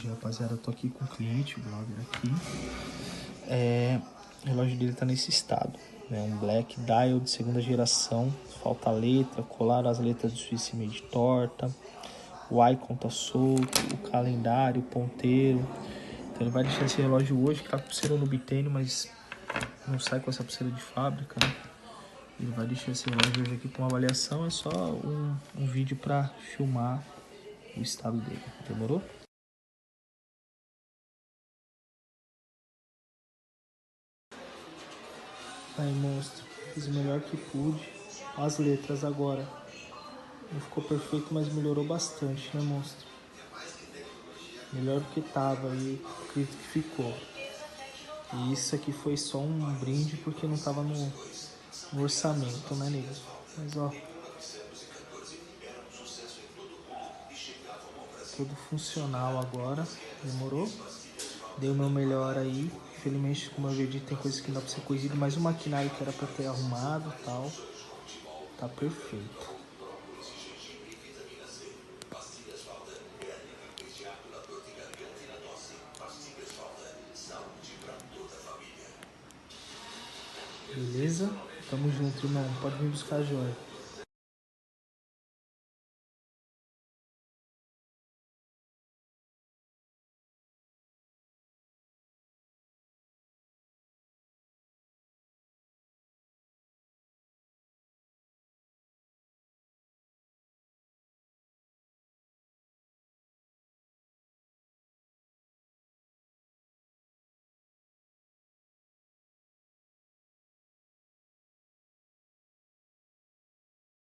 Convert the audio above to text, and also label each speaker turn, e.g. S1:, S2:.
S1: vídeo, rapaziada. Eu tô aqui com o cliente, o blogger aqui. O relógio dele tá nesse estado, né? Um black dial de segunda geração. Falta letra, colaram as letras do Swiss Made torta. O icon tá solto, o calendário, o ponteiro. Então ele vai deixar esse relógio hoje, que tá com pulseira no biteno, mas não sai com essa pulseira de fábrica, né? Ele vai deixar esse relógio hoje aqui com uma avaliação. É só um vídeo pra filmar o estado dele. Demorou? Aí, monstro, fiz o melhor que pude. As letras agora. Não ficou perfeito, mas melhorou bastante, né, monstro? Melhor do que tava e acredito que ficou. E isso aqui foi só um brinde porque não tava no orçamento, né, nego? Mas, ó, tudo funcional agora. Demorou? Dei o meu melhor aí. Infelizmente, como eu vi, tem coisas que não dá pra ser corrigido, mas o maquinário que era pra ter arrumado e tal, tá perfeito. Beleza? Tamo junto, irmão. Pode vir buscar a joia.